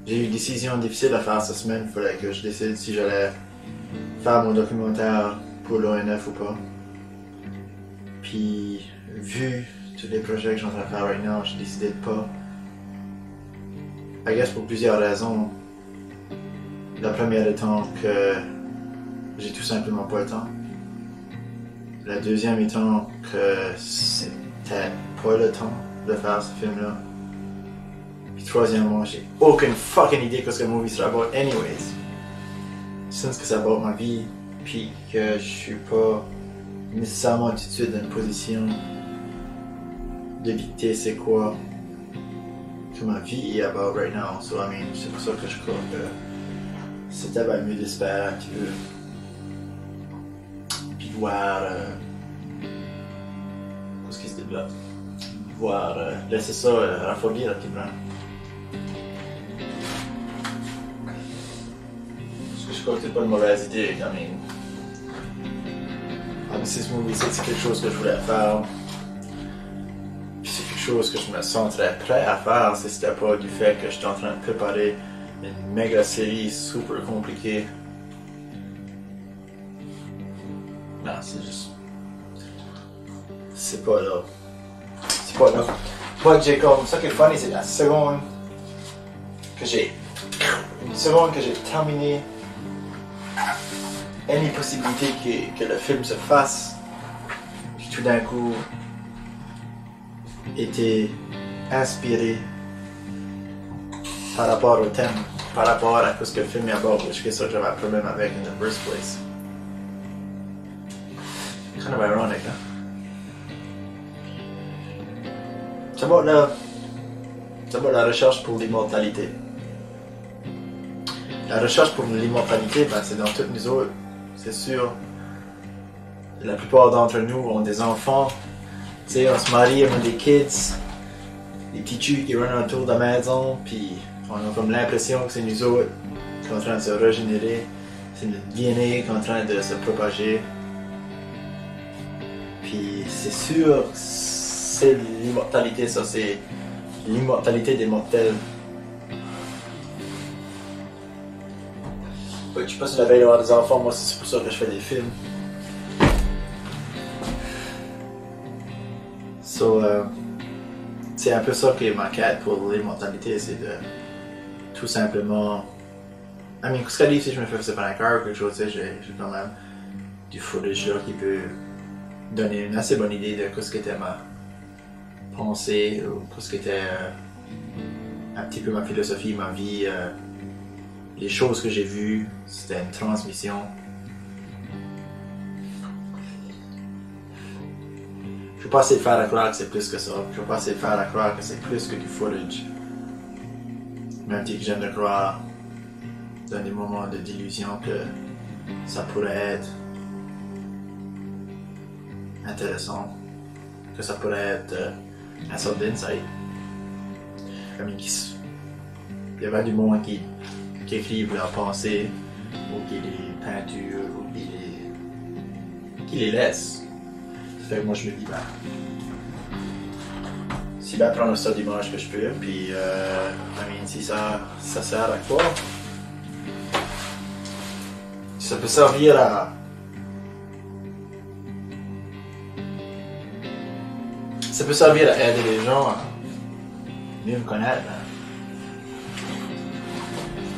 J'ai eu une décision difficile à faire cette semaine. Il fallait que je décide si j'allais faire mon documentaire pour l'ONF ou pas. Puis, vu tous les projets que je suis en train de faire right now, j'ai décidé de pas. I guess pour plusieurs raisons. La première étant que j'ai tout simplement pas le temps. La deuxième étant que c'était pas le temps de faire ce film-là. Puis troisièmement, j'ai aucune fucking idée de ce que le movie sera about anyways. Since que ça about ma vie, puis que je suis pas nécessairement tout de suite dans une position de dicter c'est quoi que ma vie est about right now. So I mean, c'est pour ça que je crois que c'était bien mieux d'espérer un petit peu. Puis voir ce qui se développe. Voir laisser ça refroidir un petit peu. Parce que je crois que c'est pas une mauvaise idée. I mean, si ce movie c'est quelque chose que je voulais faire. Puis c'est quelque chose que je me sentirais prêt à faire si c'était pas du fait que je suis en train de préparer une méga série super compliquée. Non, c'est juste. C'est pas là. C'est pas là. Moi, j'ai comme. Ça qui est funny, c'est la seconde que j'ai. Une seconde que j'ai terminé. Any possibilité que le film se fasse. Puis tout d'un coup. Était inspiré par rapport au thème, par rapport à ce que le film est aborde, which is ça que j'avais un problème avec in the first place. Kind of ironic, hein? C'est bon la recherche pour l'immortalité. La recherche pour l'immortalité, ben, c'est dans toutes nous autres, c'est sûr. La plupart d'entre nous ont des enfants. Tu sais, on se marie, on a des kids, des petits chus qui runnent autour de la maison, puis on a comme l'impression que c'est nous autres qui sont en train de se régénérer, c'est notre DNA qui est en train de se propager. Puis c'est sûr, c'est l'immortalité, ça, c'est l'immortalité des mortels. Ouais, je sais pas si j'avais avoir des enfants, moi c'est pour ça que je fais des films. So, c'est un peu ça qui est ma quête pour l'immortalité, c'est de tout simplement. I mean, ce qui arrive si je me fais passer par un cœur ou quelque chose, j'ai quand même du footage là qui peut donner une assez bonne idée de ce qu'était ma pensée ou ce qu'était un petit peu ma philosophie, ma vie, les choses que j'ai vues, c'était une transmission. Je vais pas essayer de faire à croire que c'est plus que ça. Je vais pas essayer de faire à croire que c'est plus que du footage. Même si j'aime de croire dans des moments de d'illusion que ça pourrait être intéressant, que ça pourrait être une sorte d'insight. I mean, il y avait du monde qui écrivent leurs pensées, ou qui les peinturent, ou qui les laissent. Fait que moi je me dis, si ben prendre ça d'image que je peux, puis I mean, si ça sert à quoi? Si ça peut servir à. Ça peut servir à aider les gens à mieux me connaître,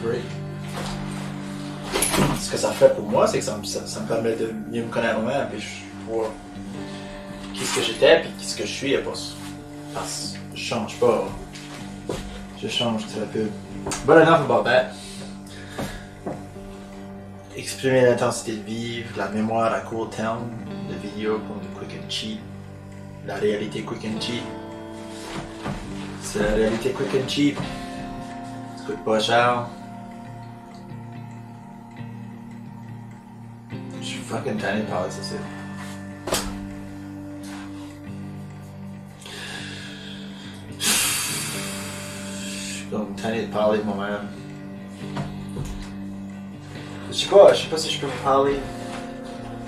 great. Ce que ça fait pour moi, c'est que ça me permet de mieux me connaître moi-même, puis je vois qui ce que j'étais, puis qui ce que je suis, parce que je change pas. Je change très peu. But enough about that. Exprimer l'intensité de vivre, la mémoire à court terme, de vidéos comme du quick and cheap, la réalité quick and cheap. C'est la réalité quick and cheap. Ça coûte pas cher. Je suis fucking tanné de parler de ça. Je suis tanné de parler de moi-même. Je sais pas si je peux vous parler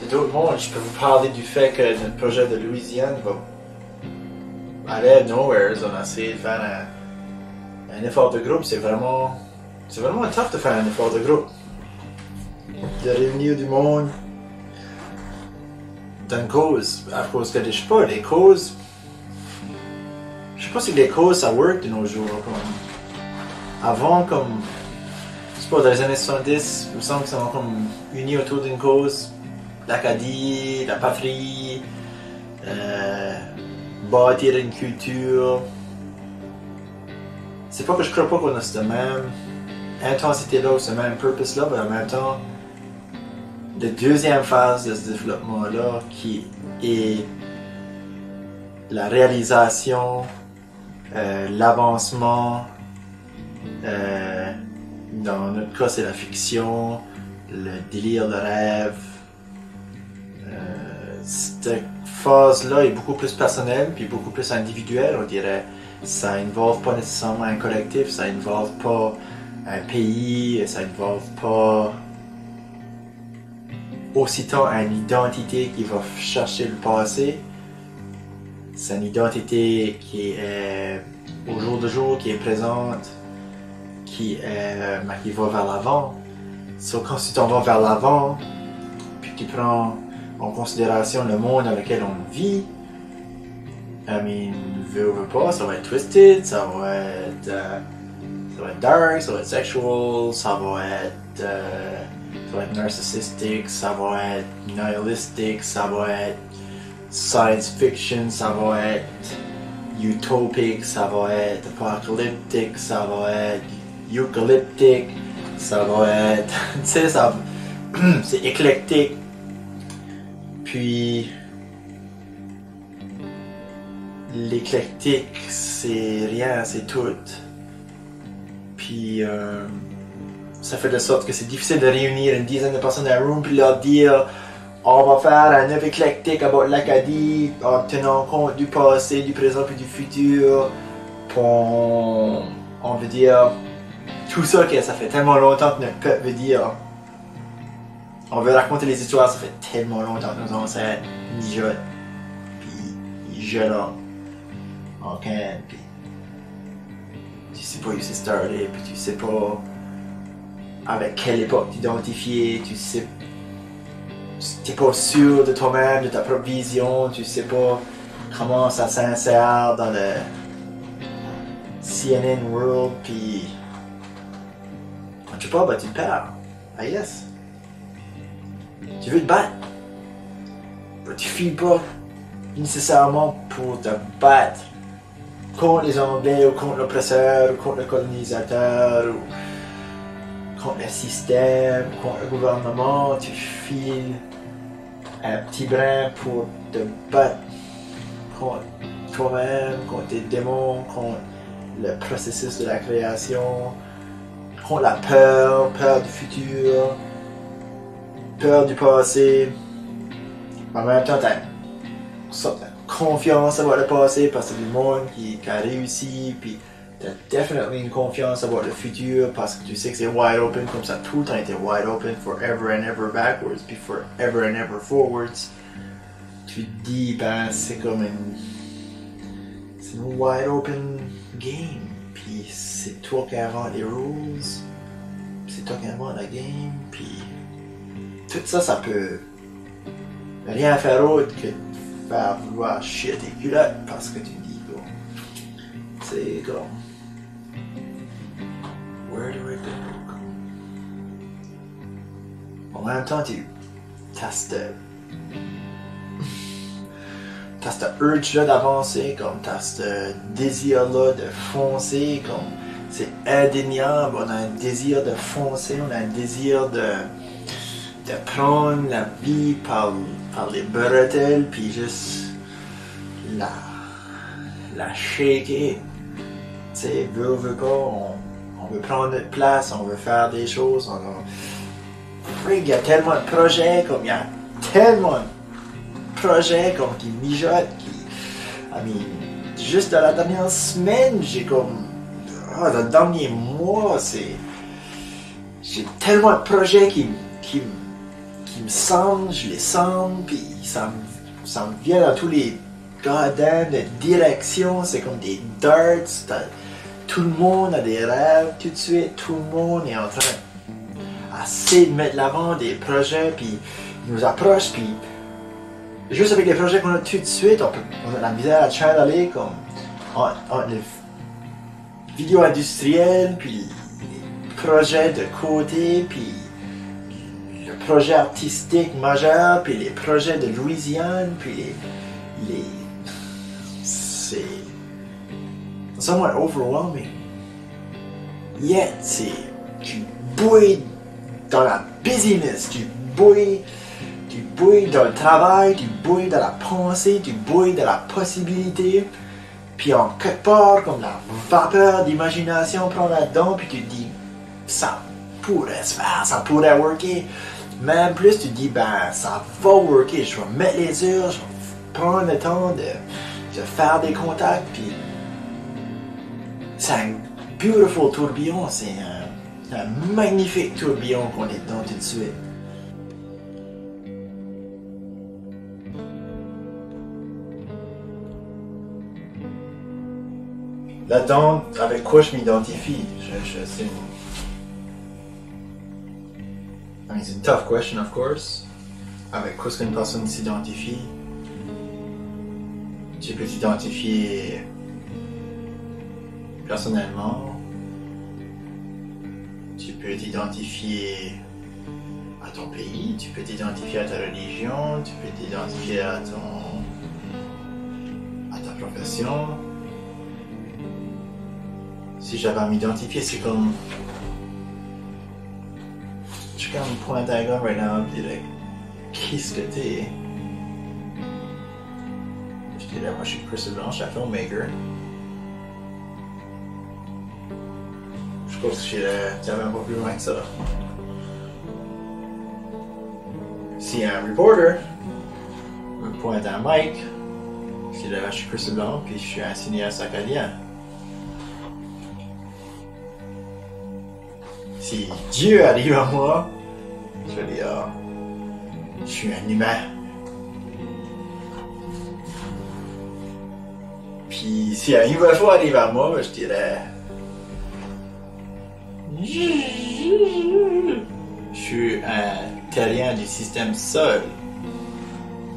de d'autres mondes. Je peux vous parler du fait que notre projet de Louisiane va aller nowhere. On a essayé de faire un effort de groupe. C'est vraiment c'est vraiment tough de faire un effort de groupe. De réunir du monde dans une cause. À cause que, je sais pas, les causes. Je sais pas si les causes ça work de nos jours. Comme, avant, comme. Je sais pas, dans les années 70, il me semble que ça m'a comme unis autour d'une cause. L'Acadie, la patrie, bâtir une culture. C'est pas que je crois pas qu'on a cette même intensité-là ou ce même purpose-là, mais en même temps, la deuxième phase de ce développement-là qui est la réalisation, l'avancement, dans notre cas c'est la fiction, le délire de rêve. Cette phase-là est beaucoup plus personnelle puis beaucoup plus individuelle, on dirait. Ça involve pas nécessairement un collectif, ça involve pas un pays, ça involve pas aussitôt une identité qui va chercher le passé. C'est une identité qui est au jour de jour, qui est présente, qui va vers l'avant. So, quand tu t'en vas vers l'avant, puis tu prends en considération le monde dans lequel on vit, veux pas, ça va être twisted, ça va être dark, ça va être sexual, ça va être narcissistic, ça va être nihilistic, ça va être science fiction, ça va être utopique, ça va être apocalyptique, ça va être eucalyptique, ça va être, tu sais, c'est éclectique. Puis l'éclectique, c'est rien, c'est tout. Puis ça fait de sorte que c'est difficile de réunir une dizaine de personnes dans un room puis leur dire on va faire un œuvre éclectique about l'Acadie en tenant compte du passé, du présent puis du futur. On veut dire tout ça que ça fait tellement longtemps que notre peuple veut dire. On veut raconter les histoires, ça fait tellement longtemps que nos ancêtres mijotent. Puis ils jettent en canne. Puis tu sais pas où c'est starté, puis tu sais pas avec quelle époque t'identifier, tu sais. T'es pas sûr de toi-même, de ta propre vision, tu sais pas comment ça s'insère dans le CNN World, puis quand tu pars, tu te perds. Ah yes. Tu veux te battre. Tu files pas nécessairement pour te battre contre les Anglais ou contre l'oppresseur ou contre le colonisateur ou contre le système, contre le gouvernement. Tu files un petit brin pour te battre contre toi-même, contre tes démons, contre le processus de la création, contre la peur du futur, peur du passé. En même temps, t'as une sorte de confiance about le passé parce que c'est du monde qui a réussi, puis t'as définitivement une confiance about le futur parce que tu sais que c'est wide open, comme ça tout le temps été wide open, forever and ever backwards, puis forever and ever forwards. Tu te dis, ben c'est comme c'est une wide open game, puis c'est toi qui invente les rules, c'est toi qui invente la game, puis tout ça, ça peut rien faire autre que te faire vouloir chier tes culottes parce que tu dis comme c'est comme where do I go? En même temps, t'as ce urge-là d'avancer, comme t'as ce désir-là de foncer, comme c'est indéniable, on a un désir de foncer, on a un désir de prendre la vie par les bretelles, puis juste la shaker. Tu sais, veut pas, on veut prendre notre place, on veut faire des choses, il y a tellement de projets, comme il y a tellement de projets comme qui mijotent, juste dans la dernière semaine, j'ai comme, dans le dernier mois, j'ai tellement de projets qui me sentent, je les sens, puis ça me vient dans tous les goddamn de directions, c'est comme des darts, tout le monde a des rêves tout de suite, tout le monde est en train d'essayer de mettre l'avant des projets, puis ils nous approchent, puis juste avec les projets qu'on a tout de suite, on a la misère à channeler comme entre les vidéos industrielles, puis les projets de côté, puis le projet artistique majeur, puis les projets de Louisiane, puis c'est somewhat overwhelming. Yet, tu bouilles dans la busyness, tu bouilles dans le travail, tu bouilles dans la pensée, tu bouilles dans la possibilité, puis en quelque part, comme la vapeur d'imagination prend là-dedans, puis tu te dis, ça pourrait se faire, ça pourrait worker. Même plus, tu te dis, ben, ça va worker, je vais mettre les heures, je vais prendre le temps de faire des contacts, puis c'est un beautiful tourbillon, c'est un magnifique tourbillon qu'on est dedans tout de suite. Là-dedans, avec quoi je m'identifie? C'est une tough question, of course. Avec quoi est-ce qu'une personne s'identifie? Tu peux t'identifier personnellement. Tu peux t'identifier à ton pays. Tu peux t'identifier à ta religion. Tu peux t'identifier à ta profession. Si j'avais à m'identifier, c'est comme... Je suis comme point d'interrogation right now, puis like, qu'est-ce que t'es? Je dirais, moi je suis Chris Leblanc, je suis un filmmaker. Je pense que j'irais même pas plus loin que ça. Si un reporter me pointe un mic, je dirais, je suis Chris Leblanc, puis je suis un cinéaste acadien. Si Dieu arrive à moi, je vais dire, je suis un humain. Puis si un UFO arrive à moi, je dirais, je suis un terrien du système Sol.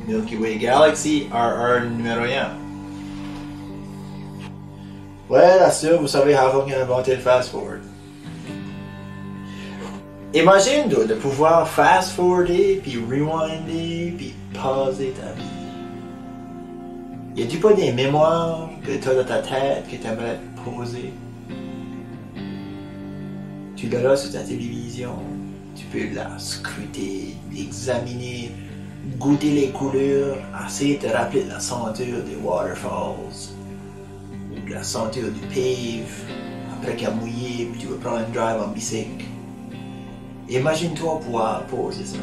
Milky Way Galaxy, RR numéro 1. Ouais, là sûr, vous savez avant qu'il a inventé le fast-forward. Imagine de pouvoir fast-forwarder, puis rewinder, puis pauser ta vie. Y a-tu pas des mémoires que tu as dans ta tête que tu aimerais poser? Tu l'as sur ta télévision, tu peux la scruter, l'examiner, goûter les couleurs, essayer de te rappeler de la senteur des waterfalls, ou de la senteur du pave, après qu'il a mouillé, puis tu veux prendre un drive en bicycle. Imagine-toi pouvoir poser ça.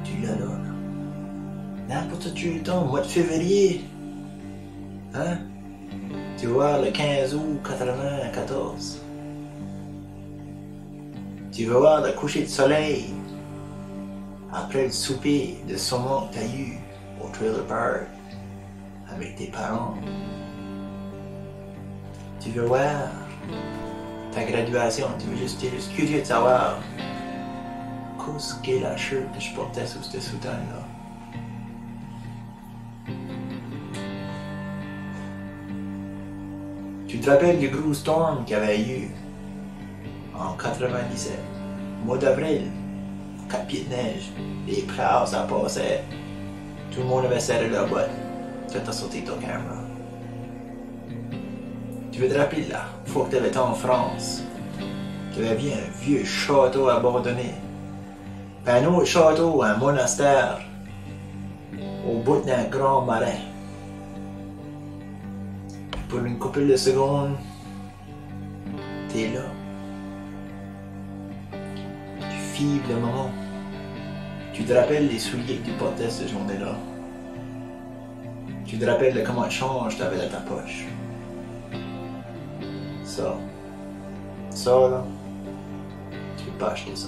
Tu l'as là. N'importe quel temps, mois de février. Hein? Tu vas voir le 15 août 94. Tu vas voir le coucher de soleil. Après le souper de saumon que t'as eu au trailer park avec tes parents. Tu vas voir ta graduation, t'es juste curieux de savoir qu'est-ce qu'est la shirt que je portais sous ce soutane-là. Tu te rappelles du gros storm qu'il y avait eu en 97, mois d'avril, 4 pieds de neige, les plows ça passait, tout le monde avait serré leur boîte, tu as sauté ton caméra. Tu veux te rappeler là, fois que tu avais été en France, tu avais vu un vieux château abandonné, puis un autre château, un monastère, au bout d'un grand marais. Pour une couple de secondes, t'es là. Tu fibles le moment. Tu te rappelles les souliers que tu portais cette journée-là. Tu te rappelles de comment de change t'avais dans ta poche. Ça là, tu peux pas acheter ça.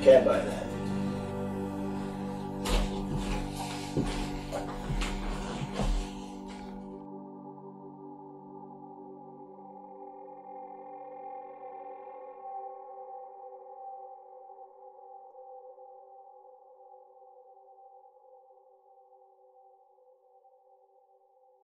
Ok, ben,